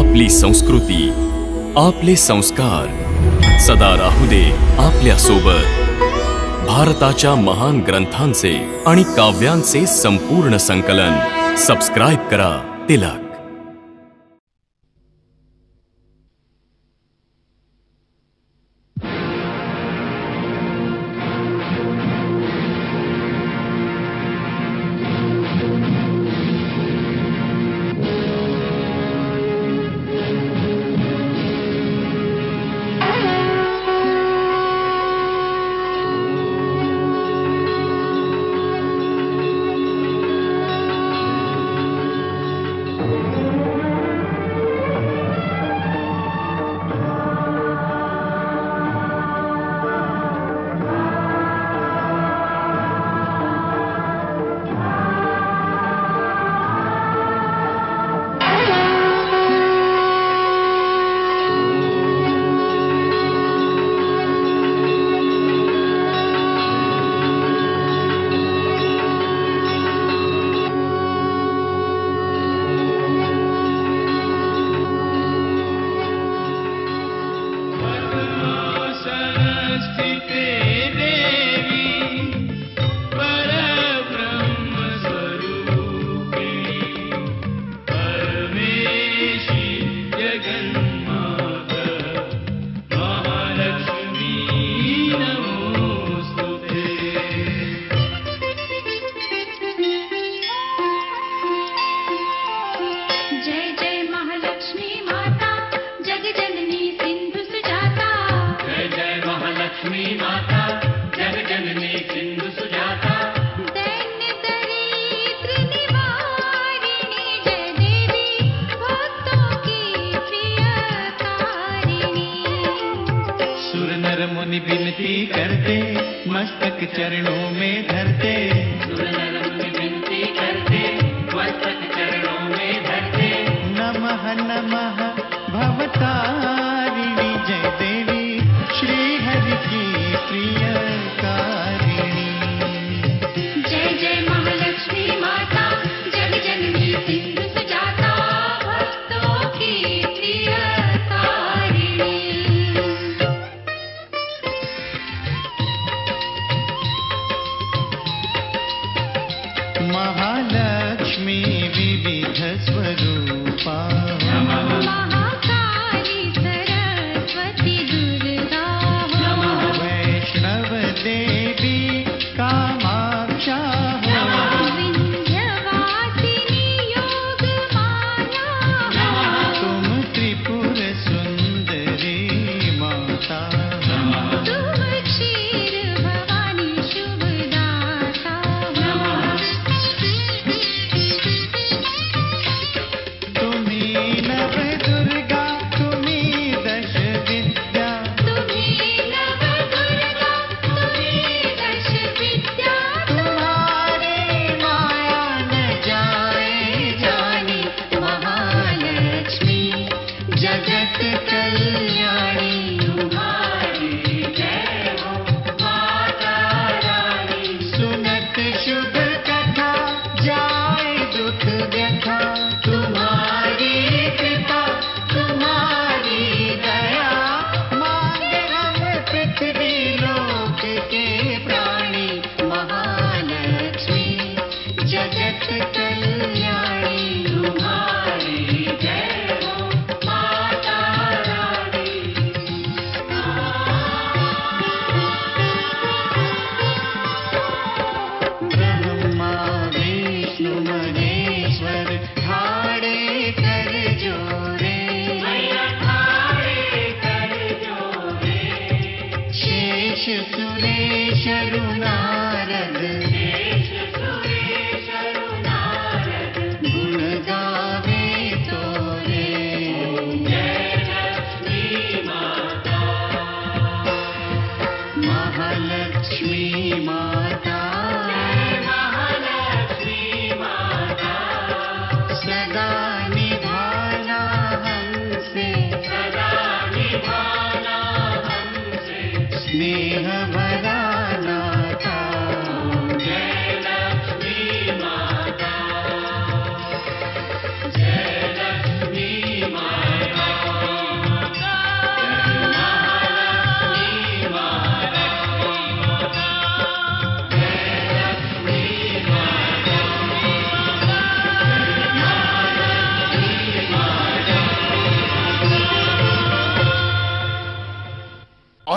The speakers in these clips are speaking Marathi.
आपली संस्कृती, आपले संस्कार सदा राहू दे आपल्या सोबत। भारताच्या महान ग्रंथांचे आणि काव्यांचे संपूर्ण संकलन सबस्क्राइब करा तिलक। मुनि विनती करते मस्तक चरणों में धरते, विनती करते मस्तक चरणों में धरते। नमः नमः भवतारिणी जय देवी श्री हरि की प्रियकारिणी। जय जय महालक्ष्मी माता जग जननी सिंधु सुजाता भक्तों की प्रियकारिणी। महालक्ष्मी विविध स्वरूपा महाकाली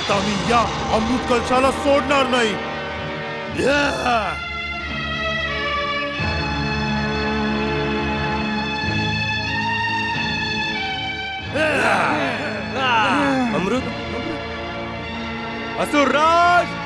आता मी या अमृत कलशाला सोडणार नाही. अमृत असुरराज,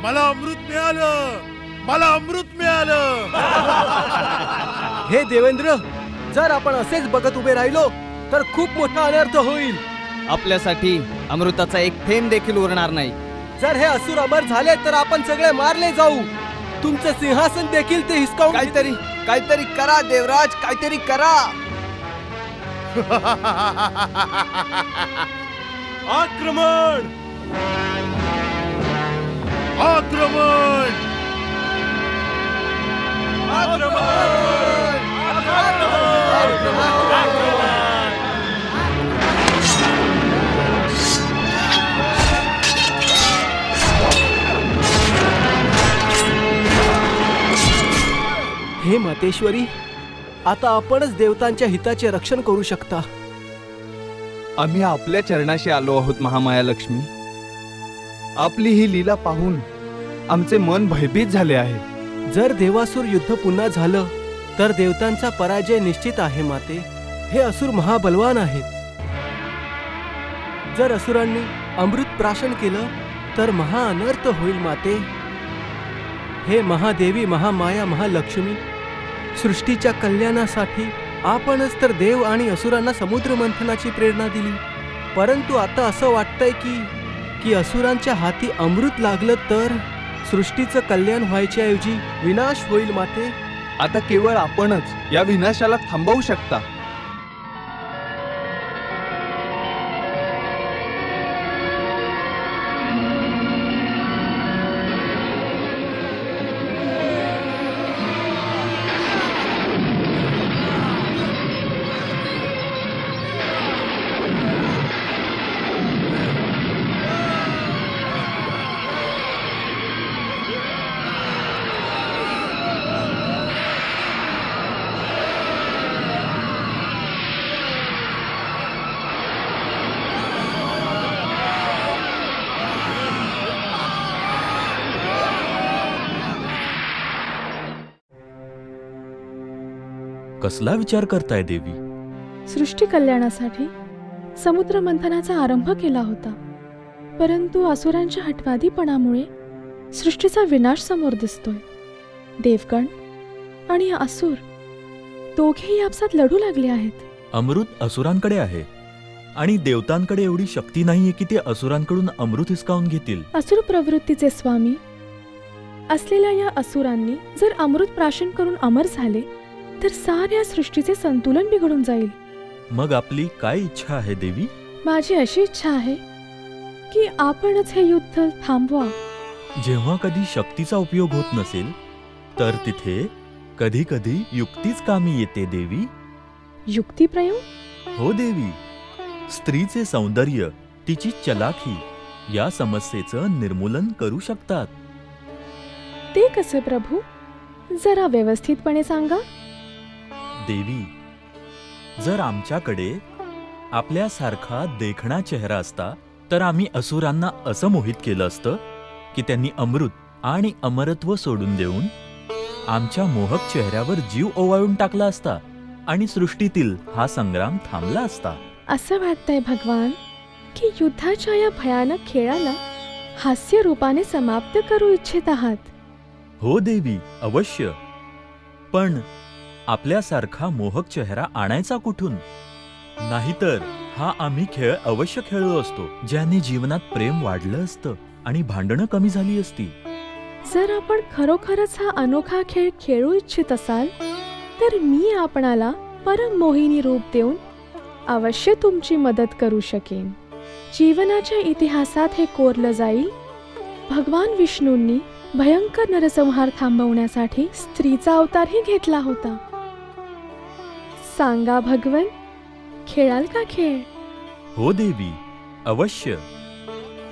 मला अमृत मिळालं, मला अमृत मिळालं. हे देवेंद्र, जर आपण असेच बघत उभे राहिलो तर खूप मोठा अनर्थ होईल. आपल्यासाठी अमृताचा एक थेंब देखील उरणार नाही. जर हे असुर अमर झाले तर आपण सगळे मारले जाऊ. तुमचं सिंहासन देखील ते हिसकावून काहीतरी करा देवराज, काहीतरी करा. आक्रमण, आक्रमण, हे मातेश्वरी, आता आपणच देवतांच्या हिताचे रक्षण करू शकता. आम्ही आपल्या चरणाशी आलो आहोत महामाया लक्ष्मी. आपली ही लीला पाहून आमचे मन भयभीत झाले आहे. जर देवासुर युद्ध पुन्हा झालं तर देवतांचा पराजय निश्चित आहे माते. हे असुर महाबलवान आहेत. जर असुरांनी अमृत प्राशन केलं तर महाअनर्थ होईल माते. हे महादेवी, महामाया, महालक्ष्मी, सृष्टीच्या कल्याणासाठी आपणच तर देव आणि असुरांना समुद्र मंथनाची प्रेरणा दिली. परंतु आता असं वाटतंय की असुरांच्या हाती अमृत लागलं तर सृष्टीचं कल्याण व्हायच्या ऐवजी विनाश होईल माते. आता केवळ आपणच या विनाशाला थांबवू शकता. कसला विचार करताय देवी? सृष्टी कल्याणासाठी समुद्र मंथनाचा आरंभ केला होता, परंतु असुरांच्या हटवादीपणामुळे सृष्टीचा विनाश समोर दिसतोय. देवगण आणि असुर दोघेही आपसात लढू लागले आहेत. अमृत असुरांकडे आहे आणि देवतांकडे एवढी शक्ती नाहीये की ते असुरांकडून अमृत हिसकावून घेतील. असुर प्रवृत्तीचे स्वामी असलेल्या या असुरांनी जर अमृत प्राशन करून अमर झाले तर साऱ्या सृष्टीचे संतुलन बिघडून जाईल. मग आपली काय इच्छा आहे देवी? माझी अशी इच्छा आहे की आपणच हे युद्ध थांबवा. जेव्हा कधी शक्तीचा उपयोग होत नसेल तर तिथे कधी कधी युक्तीच कामी येते देवी. युक्तिप्रयोग? हो देवी. स्त्रीचे सौंदर्य, तिची चलाखी या समस्येचं निर्मूलन करू शकतात. ते कसे प्रभू? जरा व्यवस्थितपणे सांगा. देवी, जर आमच्याकडे आपल्यासारखा देखणा चेहरा असता तर आम्ही असुरांना असं मोहित केलं असतं की त्यांनी अमृत आणि अमरत्व सोडून देऊन आमच्या मोहक चेहऱ्यावर जीव ओवाळून टाकला असता आणि सृष्टीतील हा संग्राम थांबला असता. असं वाटतंय भगवान की युद्धाच्या या भयानक खेळाला हास्य रूपाने समाप्त करू इच्छित आहात. हो देवी, अवश्य. पण आपल्यासारखा मोहक चेहरा आणायचा कुठून? नाहीतर हा आम्ही खेळ अवश्य खेळलो असतो, ज्याने जीवनात प्रेम वाढलं असतं आणि भांडणं कमी झाली असती. जर आपण खरोखरच हा अनोखा खेळ खेळू इच्छित असाल तर मी आपणाला परम मोहिनी रूप देऊन अवश्य तुमची मदत करू शकेन. जीवनाच्या इतिहासात हे कोरलं जाईल. भगवान विष्णूंनी भयंकर नरसंहार थांबवण्यासाठी स्त्रीचा अवतारही घेतला होता. सांगा भगवन, खेळाल का खेळ? हो देवी, अवश्य.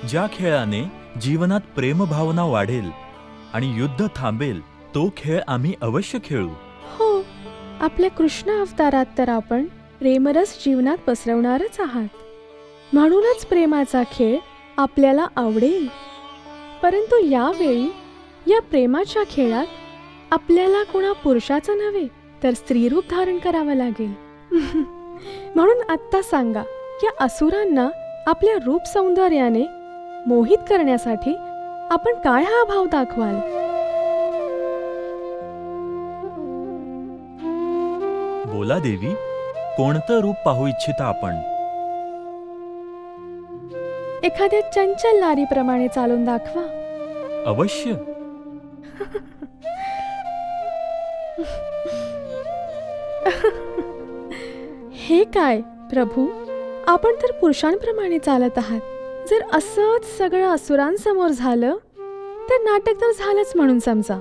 ज्या खेळाने जीवनात प्रेमभावना वाढेल आणि युद्ध थांबेल तो खेळ आम्ही अवश्य खेळू. हो, आपल्या कृष्ण अवतारात तर आपण प्रेमरस जीवनात पसरवणारच आहात. म्हणूनच प्रेमाचा खेळ आपल्याला आवडेल. परंतु यावेळी या प्रेमाच्या खेळात आपल्याला कोणा पुरुषाचं नव्हे तर स्त्रीरूप धारण करावं लागेल. म्हणून आत्ता सांगा, या असुरांना आपल्या रूप सौंदर्याने मोहित करण्यासाठी आपण काय हा भाव दाखवाल? बोला देवी, कोणतं रूप पाहू इच्छिता आपण? एखाद्या चंचल नारीप्रमाणे चालून दाखवा. अवश्य. हे काय प्रभू, आपण तर पुरुषांप्रमाणे चालत आहात. जर असंच सगळं असुरांसमोर झालं तर नाटक तर झालंच म्हणून समजा.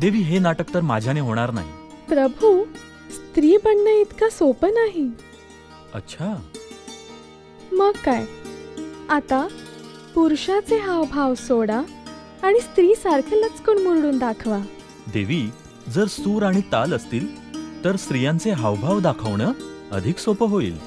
देवी, हे नाटक तर माझ्याने होणार नाही. प्रभू, स्त्री बनणं इतकं सोपं नाही. अच्छा. मग काय, आता पुरुषाचे हावभाव सोडा आणि स्त्री सारखे लचकून मुरडून दाखवा. देवी, जर सूर आणि ताल असतील तर स्त्रियांचे हावभाव दाखवणं अधिक सोपं होईल.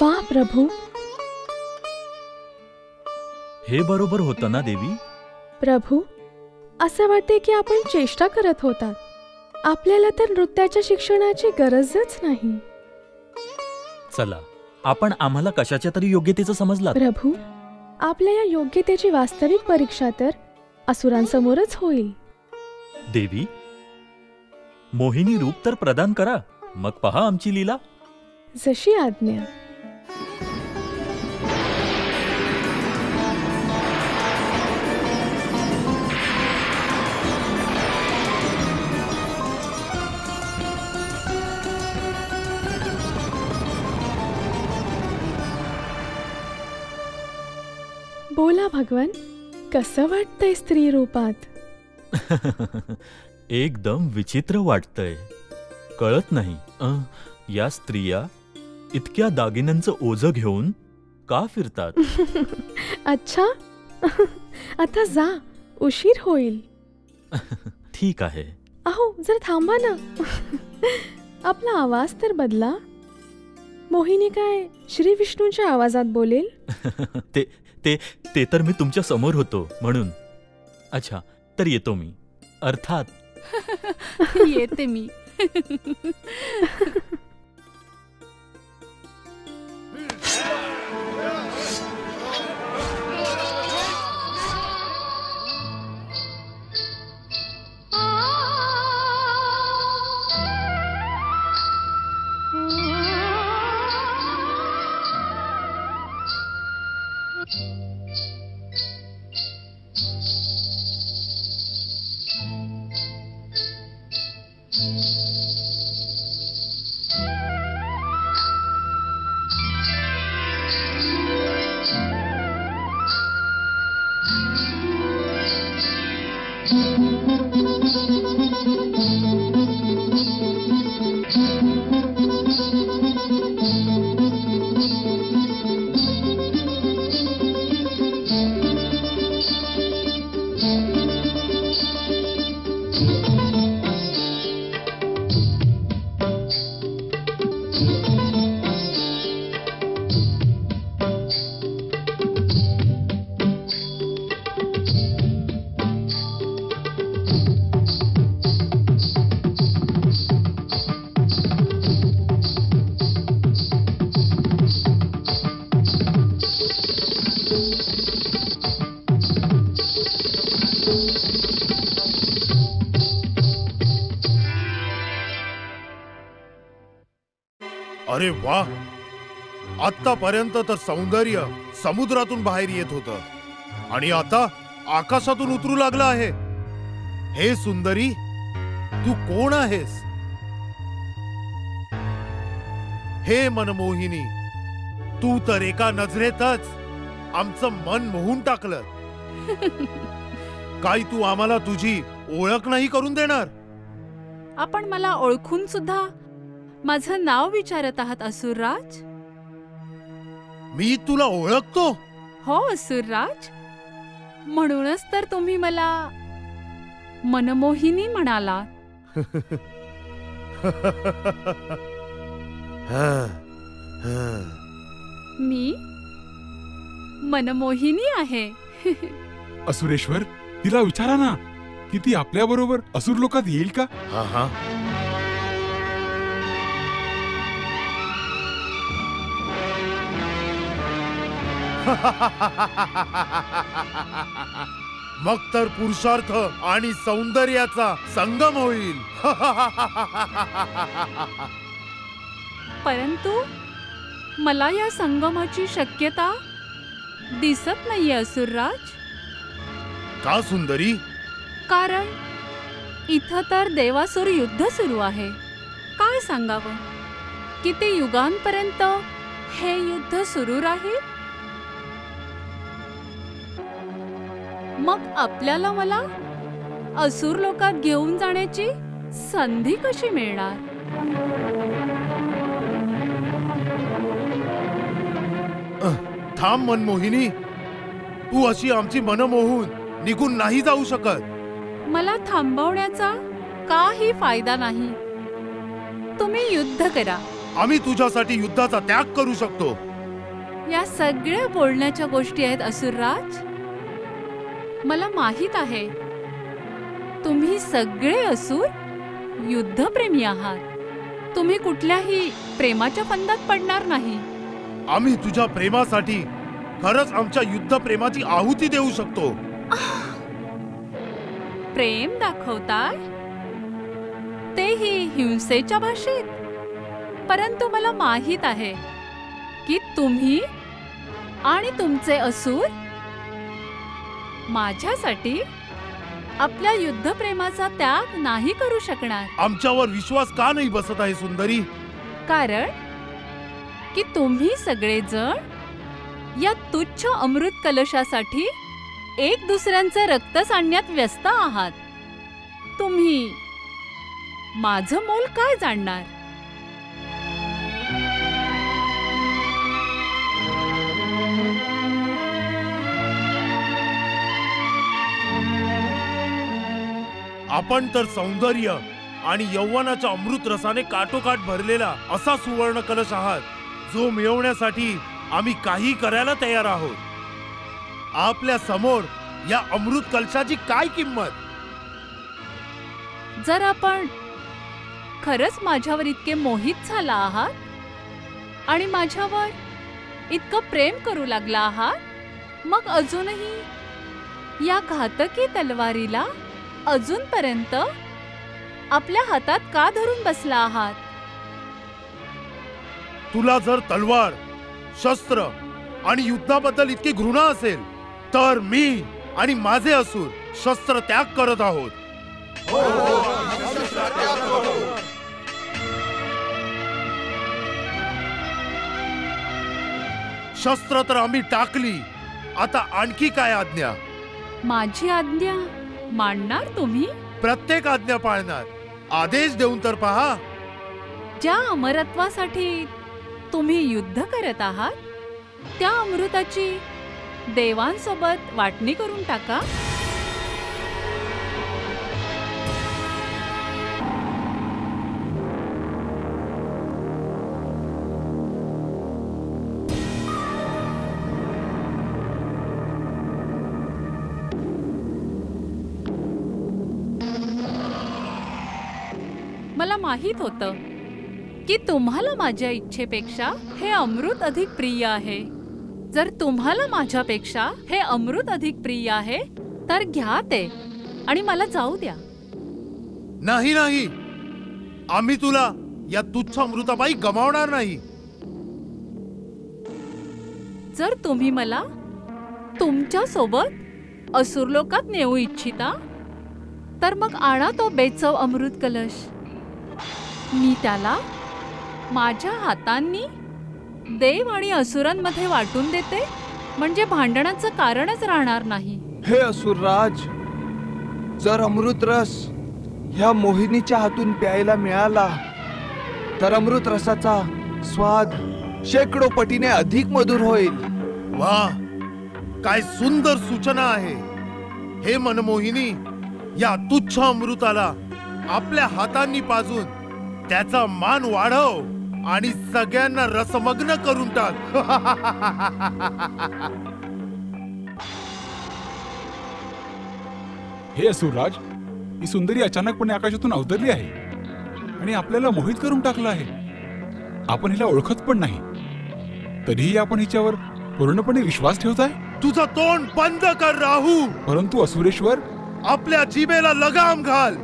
वा प्रभू, हे बरोबर होतं ना देवी? प्रभू, असं वाटते की आपण चेष्टा करत होतात. आपल्याला तर नृत्याच्या शिक्षणाची गरजच नाही. चला, आपण आम्हाला कशाच्या तरी योग्यतेचं समजलात. प्रभू, आपल्या या योग्यतेची वास्तविक परीक्षा तर असुरांसमोरच होईल. देवी, मोहिनी रूप तर प्रदान करा, मग पहा आमची लीला. जशी आज्ञा. बोला भगवान, कसं वाटतंय स्त्री रूपात? एकदम विचित्र वाटतंय. कळत नाही या स्त्रिया इतक्या दागिन्यांचं ओझं घेऊन का फिरतात. अच्छा, आता जा, उशीर होईल. ठीक आहे. अहो, जर थांबा ना. आपला आवाज तर बदला. मोहिनी काय श्री विष्णूंच्या आवाजात बोलेल? ते ते ते तर मी तुमच्या समोर होतो म्हणून. अच्छा, तर येतो मी. अर्थात. येते मी. अरे वा, आतापर्यंत तर सौंदर्य समुद्रातून बाहेर येत होतं आणि आता आकाशातून उतरू लागलं आहे. हे सुंदरी, तू कोण आहेस? हे मनमोहिनी, तू तर एका नजरेतच आमचं मन मोहून टाकलं. काय तू आम्हाला तुझी ओळख नाही करून देणार? आपण मला ओळखून सुद्धा माझं नाव विचारत आहात असुरराज? मी तुला ओळखतो. हो असुरराज, म्हणूनच तर तुम्ही मला मनमोहिनी म्हणाला. मी मनमोहिनी आहे. असुरेश्वर, तिला विचारा ना की ती आपल्या बरोबर असुर लोकात येईल का? हा. मग तर पुरुषार्थ आणि सौंदर्याचा संगम होईल. परंतु मला या संगमाची शक्यता दिसत नाहीये असुरराज. का सुंदरी? कारण इथं तर देवासुर युद्ध सुरू आहे. काय सांगावं, किती युगांपर्यंत हे युद्ध सुरू राहील? मग आपल्याला मला असुर लोकात घेऊन जाण्याची संधी कशी मिळणार? थांब मनमोहिनी, तू अशी आमची मन मोहून निघून नाही जाऊ शकत. मला थांबवण्याचा काही फायदा नाही. तुम्ही युद्ध करा. आम्ही तुझ्यासाठी युद्धाचा त्याग करू शकतो. या सगळ्या बोलण्याच्या गोष्टी आहेत असुरराज. मला माहित आहे तुम्ही सगळे असुर युद्धप्रेमी आहात. तुम्ही कुठल्याही प्रेमाच्या फंदात पडणार नाही. आम्ही तुझ्या प्रेमासाठी खरंच आमच्या युद्ध प्रेमाची आहुती देऊ शकतो. प्रेम दाखवताय, तेही हिंसेच्या भाषेत. परंतु मला माहित आहे की तुम्ही आणि तुमचे असुर माझ्यासाठी आपल्या युद्धप्रेमाचा त्याग नाही करू शकणार. आमच्यावर विश्वास का नाही बसत आहे सुंदरी? कारण की तुम्ही सगळेजण या तुच्छ अमृत कलशासाठी एक दुसऱ्यांचं रक्त सांडण्यात व्यस्त आहात. तुम्ही माझं मोल काय जाणणार? आपण तर सौंदर्य आणि यौवनाच्या अमृत रसाने काठोकाठ भरलेला असा सुवर्ण कलश आहात, जो मिळवण्यासाठी आम्ही काही करायला तयार आहोत. आपल्या समोर या अमृत कलशाची काय किंमत? जर आपण खरंच माझ्यावर इतके मोहित झाला आहात आणि माझ्यावर इतकं प्रेम करू लागला आहात, मग अजूनही या घातकी तलवारीला अजूनपर्यंत आपल्या हातात का धरून बसला आहात? तुला जर तलवार, शस्त्र आणि युद्धाबद्दल इतकी घृणा असेल, तर मी आणि माझे असुर शस्त्र त्याग करत आहोत. शस्त्र तर आम्ही टाकली, आता आणखी काय आज्ञा? माझी आज्ञा मानणार तुम्ही? प्रत्येक आज्ञा पाळणार. आदेश देऊन तर पहा. ज्या अमरत्वासाठी तुम्ही युद्ध करत आहात, त्या अमृताची देवांसोबत वाटणी करून टाका. मला माहित होतं की तुम्हाला माझ्या इच्छेपेक्षा हे अमृत अधिक प्रिय आहे. जर तुम्हाला माझ्यापेक्षा हे अमृत अधिक प्रिय आहे, तर घ्या ते आणि मला जाऊ द्या. नाही नाही, आम्ही तुला या तुच्छ अमृताबाई गमावणार नाही. जर तुम्ही मला तुमच्या सोबत असुरलोकात नेऊ इच्छिता तर मग आणा तो बेचव अमृत कलश. मी त्याला माझ्या हातांनी देव आणि असुरांमध्ये वाटून देते, म्हणजे भांडणाचं कारणच राहणार नाही. हे असुरराज, जर अमृत रस ह्या मोहिनीच्या हातून प्यायला मिळाला तर अमृत रसाचा स्वाद शेकडो पटीने अधिक मधुर होईल. वा, काय सुंदर सूचना आहे. हे मनमोहिनी, या तुच्छ अमृताला आपल्या हातांनी पाजून त्याचा मान वाढव आणि सगळ्यांना रसमग्न करून टाक. हे असुरराज, ही सुंदरी अचानकपणे आकाशातून अवतरली आहे आणि आपल्याला मोहित करून टाकलं आहे. आपण हिला ओळखत पण नाही, तरीही आपण हिच्यावर पूर्णपणे विश्वास ठेवताय. तुझं तोंड बंद कर राहू. परंतु असुरेश्वर, आपल्या जिभेला लगाम घाल.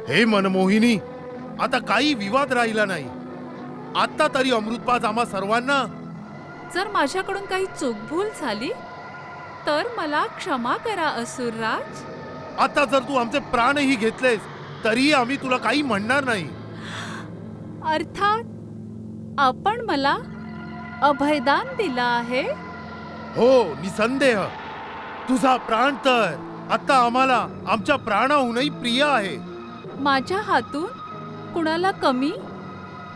हे मनमोहिनी, आता काही विवाद राहिला नाही. आता तरी अमृतपाज आम्हा सर्वांना. जर माझ्याकडून काही चूकभूल झाली तर मला क्षमा करा असुरराज. आता जर तू आमचे प्राणही घेतलेस तरीही आम्ही तुला काही म्हणणार नाही. अर्थात आपण मला अभयदान दिला आहे. हो, निसंदेह. तुझा प्राण तर आता आम्हाला आमच्या प्राणाहूनही प्रिय आहे. माझ्या हातून कुणाला कमी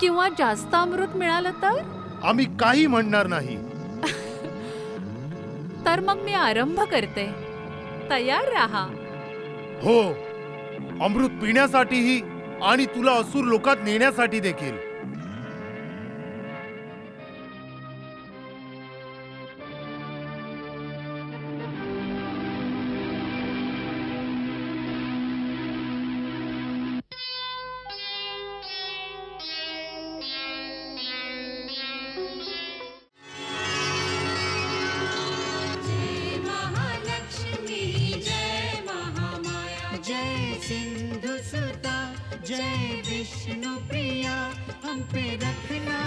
किंवा जास्त अमृत मिळालं तर आम्ही काही म्हणणार नाही. तर मग मी आरंभ करते. तयार राहा. हो, अमृत पिण्यासाठीही आणि तुला असुर लोकात नेण्यासाठी देखील. जय सिंधु सुता, जय विष्णु प्रिया, हम पे रखना